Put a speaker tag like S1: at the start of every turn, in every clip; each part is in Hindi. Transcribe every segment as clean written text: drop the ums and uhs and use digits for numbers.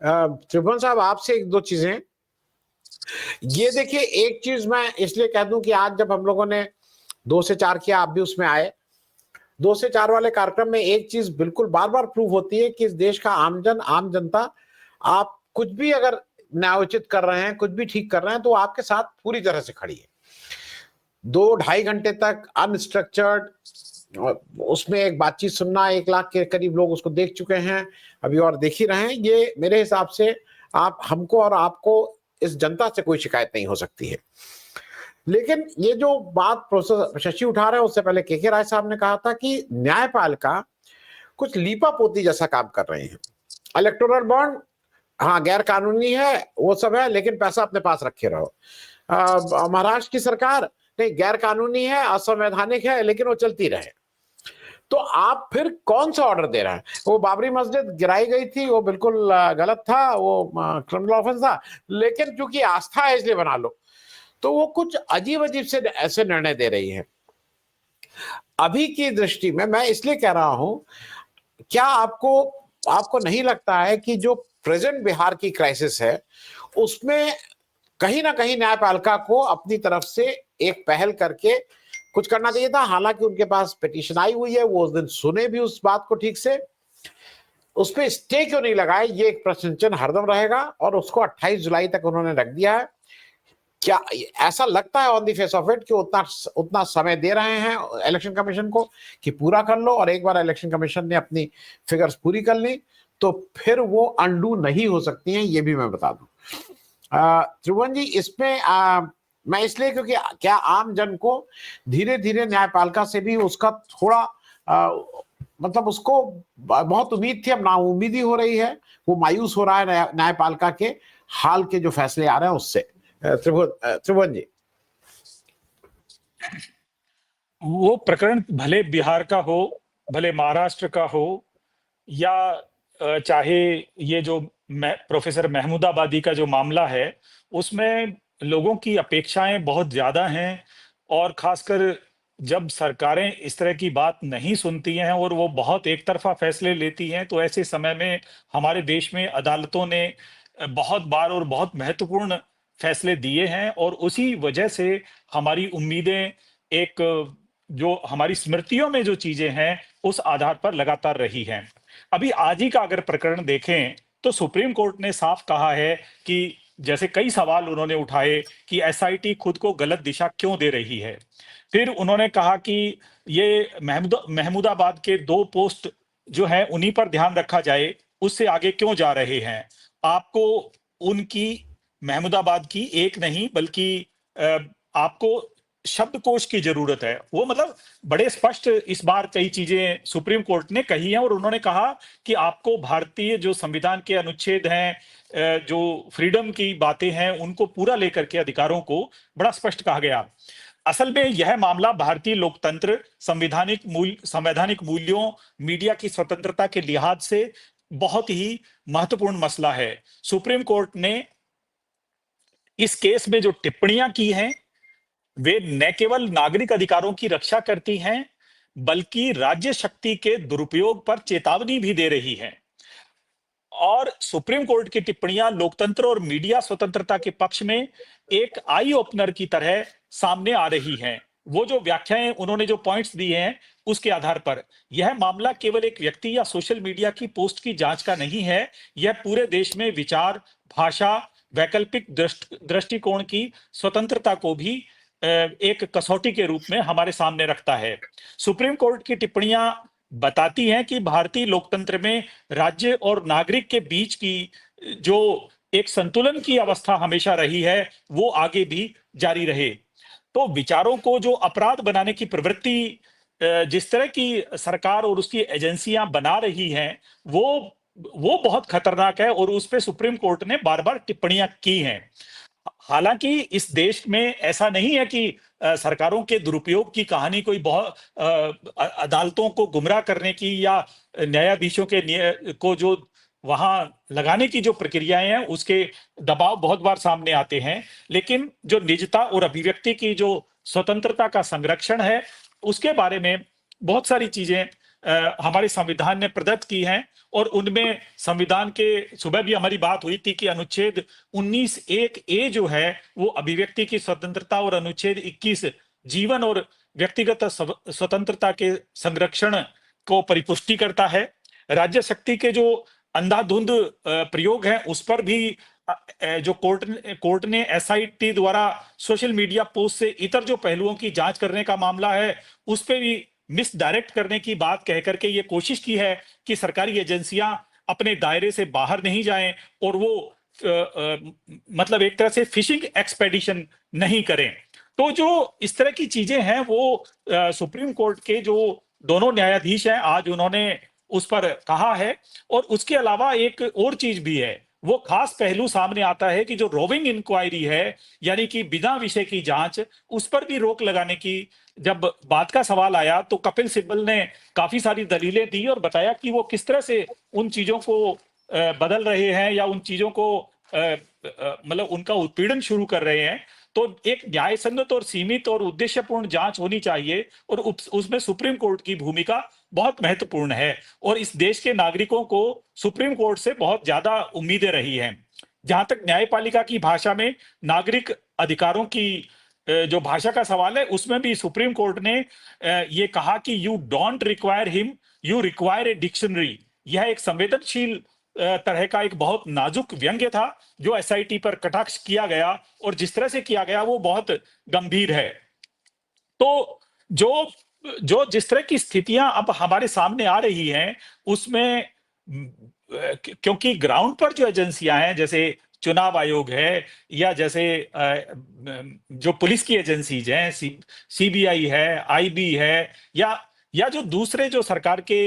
S1: त्रिभुवन साहब, आपसे एक दो चीजें। ये देखिए, एक चीज मैं इसलिए कह दूं कि आज जब हम लोगों ने 2 से 4 किया, आप भी उसमें आए। 2 से 4 वाले कार्यक्रम में एक चीज बिल्कुल बार बार प्रूव होती है कि इस देश का आमजन, आम जनता, आप कुछ भी अगर न्यायोचित कर रहे हैं, कुछ भी ठीक कर रहे हैं, तो आपके साथ पूरी तरह से खड़ी है। 2 ढाई घंटे तक अनस्ट्रक्चर्ड, उसमें एक बातचीत सुनना, 1 लाख के करीब लोग उसको देख चुके हैं, अभी और देख ही रहे हैं। ये मेरे हिसाब से आप हमको और आपको, इस जनता से कोई शिकायत नहीं हो सकती है। लेकिन ये जो बात प्रोफेसर शशि उठा रहे हैं, उससे पहले के राय साहब ने कहा था कि न्यायपालिका कुछ लीपा पोती जैसा काम कर रहे हैं। इलेक्टोरल बॉन्ड, हाँ गैर कानूनी है, वो सब है, लेकिन पैसा अपने पास रखे रहो। महाराष्ट्र की सरकार, नहीं गैर कानूनी है, असंवैधानिक है, लेकिन वो चलती रहे। तो आप फिर कौन सा ऑर्डर दे रहे हैं? वो बाबरी मस्जिद गिराई गई थी, वो बिल्कुल गलत था, वो क्रिमिनल ऑफेंस था, लेकिन क्योंकि आस्था है इसलिए बना लो। तो वो कुछ अजीब अजीब से ऐसे निर्णय दे रही है। अभी की दृष्टि में मैं इसलिए कह रहा हूं, क्या आपको नहीं लगता है कि जो प्रेजेंट बिहार की क्राइसिस है, उसमें कहीं ना कहीं न्यायपालिका को अपनी तरफ से एक पहल करके कुछ करना चाहिए था? हालांकि उनके पास पिटीशन आई हुई है, वो उस दिन सुने भी उस बात को ठीक से, उस पर स्टे क्यों नहीं लगाए, ये एक प्रश्न चिन्ह हरदम रहेगा। और उसको 28 जुलाई तक उन्होंने रख दिया है। क्या ऐसा लगता है on the face of it कि उतना समय दे रहे हैं इलेक्शन कमीशन को कि पूरा कर लो, और एक बार इलेक्शन कमीशन ने अपनी फिगर्स पूरी कर ली तो फिर वो अनडू नहीं हो सकती हैं, ये भी मैं बता दूं। त्रिभुवन जी, इसमें मैं इसलिए, क्योंकि क्या आम जन को धीरे धीरे न्यायपालिका से भी उसका थोड़ा मतलब उसको बहुत उम्मीद थी, अब नाउम्मीदी हो रही है, वो मायूस हो रहा है न्यायपालिका के हाल के जो फैसले आ रहे हैं उससे। त्रिभुवन जी,
S2: वो प्रकरण भले बिहार का हो, भले महाराष्ट्र का हो, या चाहे ये जो प्रोफेसर महमूदाबादी का जो मामला है, उसमें लोगों की अपेक्षाएं बहुत ज्यादा हैं। और खासकर जब सरकारें इस तरह की बात नहीं सुनती हैं और वो बहुत एक तरफा फैसले लेती हैं, तो ऐसे समय में हमारे देश में अदालतों ने बहुत बार और बहुत महत्वपूर्ण फैसले दिए हैं। और उसी वजह से हमारी उम्मीदें, एक जो हमारी स्मृतियों में जो चीजें हैं, उस आधार पर लगातार रही हैं। अभी आज ही का अगर प्रकरण देखें तो सुप्रीम कोर्ट ने साफ कहा है कि जैसे कई सवाल उन्होंने उठाए कि एसआईटी खुद को गलत दिशा क्यों दे रही है। फिर उन्होंने कहा कि ये महमूदाबाद के 2 पोस्ट जो है उन्हीं पर ध्यान रखा जाए, उससे आगे क्यों जा रहे हैं। आपको उनकी, महमूदाबाद की एक नहीं बल्कि आपको शब्दकोश की जरूरत है। वो मतलब बड़े स्पष्ट इस बार कई चीजें सुप्रीम कोर्ट ने कही हैं, और उन्होंने कहा कि आपको भारतीय जो संविधान के अनुच्छेद हैं, जो फ्रीडम की बातें हैं, उनको पूरा लेकर के अधिकारों को बड़ा स्पष्ट कहा गया। असल में यह मामला भारतीय लोकतंत्र, संवैधानिक मूल्यों, मीडिया की स्वतंत्रता के लिहाज से बहुत ही महत्वपूर्ण मसला है। सुप्रीम कोर्ट ने इस केस में जो टिप्पणियां की हैं, वे न केवल नागरिक अधिकारों की रक्षा करती हैं, बल्कि राज्य शक्ति के दुरुपयोग पर चेतावनी भी दे रही हैं। और सुप्रीम कोर्ट की टिप्पणियां लोकतंत्र और मीडिया स्वतंत्रता के पक्ष में एक आई ओपनर की तरह सामने आ रही हैं। वो जो व्याख्याएं उन्होंने जो पॉइंट्स दिए हैं, उसके आधार पर यह मामला केवल एक व्यक्ति या सोशल मीडिया की पोस्ट की जांच का नहीं है। यह पूरे देश में विचार, भाषा, वैकल्पिक दृष्टिकोण की स्वतंत्रता को भी एक कसौटी के रूप में हमारे सामने रखता है। सुप्रीम कोर्ट की टिप्पणियां बताती हैं कि भारतीय लोकतंत्र में राज्य और नागरिक के बीच की जो एक संतुलन की अवस्था हमेशा रही है, वो आगे भी जारी रहे। तो विचारों को जो अपराध बनाने की प्रवृत्ति जिस तरह की सरकार और उसकी एजेंसियां बना रही हैं, वो बहुत खतरनाक है, और उस पे सुप्रीम कोर्ट ने बार बार टिप्पणियां की हैं। हालांकि इस देश में ऐसा नहीं है कि सरकारों के दुरुपयोग की कहानी कोई बहुत अदालतों को गुमराह करने की या न्यायाधीशों के को जो वहां लगाने की जो प्रक्रियाएं हैं, उसके दबाव बहुत बार सामने आते हैं। लेकिन जो निजता और अभिव्यक्ति की जो स्वतंत्रता का संरक्षण है, उसके बारे में बहुत सारी चीजें हमारे संविधान ने प्रदत्त की हैं, और उनमें संविधान के, सुबह भी हमारी बात हुई थी कि अनुच्छेद 19(1)(a) जो है वो अभिव्यक्ति की स्वतंत्रता, और अनुच्छेद 21 जीवन और व्यक्तिगत स्वतंत्रता के संरक्षण को परिपुष्टि करता है। राज्य शक्ति के जो अंधाधुंध प्रयोग है उस पर भी जो कोर्ट ने एसआईटी द्वारा सोशल मीडिया पोस्ट से इतर जो पहलुओं की जांच करने का मामला है उस पे भी मिसडायरेक्ट करने की बात कह करके ये कोशिश की है कि सरकारी एजेंसियां अपने दायरे से बाहर नहीं जाएं और वो मतलब एक तरह से फिशिंग एक्सपेडिशन नहीं करें। तो जो इस तरह की चीजें हैं वो सुप्रीम कोर्ट के जो दोनों न्यायाधीश हैं आज उन्होंने उस पर कहा है। और उसके अलावा एक और चीज भी है, वो खास पहलू सामने आता है कि जो रोविंग इंक्वायरी है, यानी कि बिना विषय की जांच, उस पर भी रोक लगाने की जब बात का सवाल आया तो कपिल सिब्बल ने काफी सारी दलीलें दी और बताया कि वो किस तरह से उन चीजों को बदल रहे हैं या उन चीजों को मतलब उनका उत्पीड़न शुरू कर रहे हैं। तो एक न्यायसंगत और सीमित और उद्देश्यपूर्ण जांच होनी चाहिए, और उसमें सुप्रीम कोर्ट की भूमिका बहुत महत्वपूर्ण है। और इस देश के नागरिकों को सुप्रीम कोर्ट से बहुत ज्यादा उम्मीदें रही हैं। जहां तक न्यायपालिका की भाषा में नागरिक अधिकारों की जो भाषा का सवाल है, उसमें भी सुप्रीम कोर्ट ने ये कहा कि you don't require him, you require a dictionary. यह एक संवेदनशील तरह का एक बहुत नाजुक व्यंग्य था जो एसआईटी पर कटाक्ष किया गया, और जिस तरह से किया गया वो बहुत गंभीर है। तो जो जो जिस तरह की स्थितियां अब हमारे सामने आ रही हैं उसमें क्योंकि ग्राउंड पर जो एजेंसियां हैं, जैसे चुनाव आयोग है या जैसे जो पुलिस की एजेंसीज हैं, सीबीआई है, आईबी है, या जो दूसरे जो सरकार के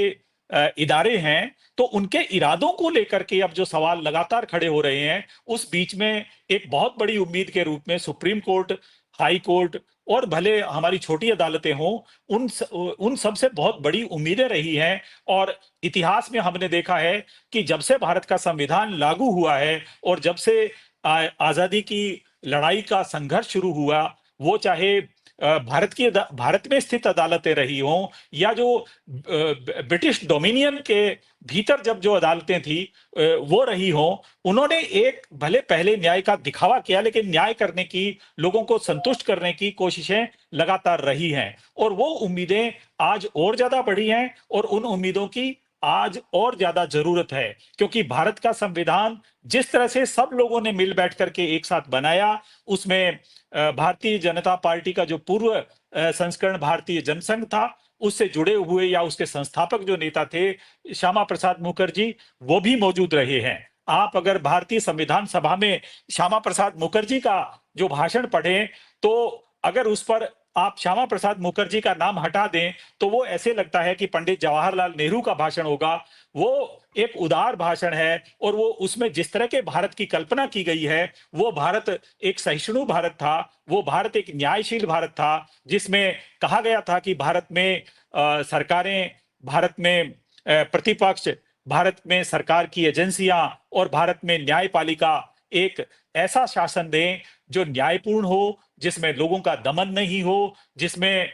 S2: इदारे हैं, तो उनके इरादों को लेकर के अब जो सवाल लगातार खड़े हो रहे हैं, उस बीच में एक बहुत बड़ी उम्मीद के रूप में सुप्रीम कोर्ट, हाई कोर्ट और भले हमारी छोटी अदालतें हों, उन सब से बहुत बड़ी उम्मीदें रही हैं। और इतिहास में हमने देखा है कि जब से भारत का संविधान लागू हुआ है और जब से आजादी की लड़ाई का संघर्ष शुरू हुआ, वो चाहे भारत में स्थित अदालतें रही हों या जो ब्रिटिश डोमिनियन के भीतर जब जो अदालतें थी वो रही हों, उन्होंने एक भले पहले न्याय का दिखावा किया, लेकिन न्याय करने की, लोगों को संतुष्ट करने की कोशिशें लगातार रही हैं। और वो उम्मीदें आज और ज्यादा बढ़ी हैं, और उन उम्मीदों की आज और ज्यादा जरूरत है, क्योंकि भारत का संविधान जिस तरह से सब लोगों ने मिल बैठ करके एक साथ बनाया, उसमें भारतीय जनता पार्टी का जो पूर्व संस्करण भारतीय जनसंघ था, उससे जुड़े हुए या उसके संस्थापक जो नेता थे श्यामा प्रसाद मुखर्जी, वो भी मौजूद रहे हैं। आप अगर भारतीय संविधान सभा में श्यामा प्रसाद मुखर्जी का जो भाषण पढ़ें, तो अगर उस पर आप श्यामा प्रसाद मुखर्जी का नाम हटा दें तो वो ऐसे लगता है कि पंडित जवाहरलाल नेहरू का भाषण होगा। वो एक उदार भाषण है, और वो उसमें जिस तरह के भारत की कल्पना की गई है, वो भारत एक सहिष्णु भारत था, वो भारत एक न्यायशील भारत था, जिसमें कहा गया था कि भारत में सरकारें, भारत में प्रतिपक्ष, भारत में सरकार की एजेंसियां और भारत में न्यायपालिका एक ऐसा शासन दें जो न्यायपूर्ण हो, जिसमें लोगों का दमन नहीं हो, जिसमें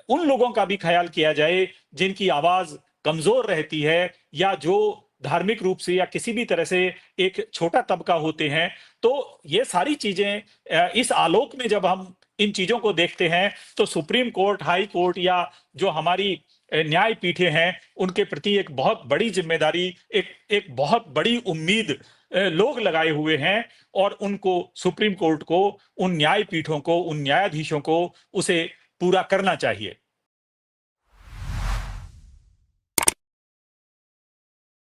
S2: उन लोगों का भी ख्याल किया जाए जिनकी आवाज कमजोर रहती है, या जो धार्मिक रूप से या किसी भी तरह से एक छोटा तबका होते हैं। तो ये सारी चीजें इस आलोक में जब हम इन चीजों को देखते हैं, तो सुप्रीम कोर्ट, हाई कोर्ट या जो हमारी न्यायपीठें हैं, उनके प्रति एक बहुत बड़ी जिम्मेदारी, एक बहुत बड़ी उम्मीद लोग लगाए हुए हैं, और उनको, सुप्रीम कोर्ट को, उन न्यायपीठों को, उन न्यायाधीशों को उसे पूरा करना चाहिए।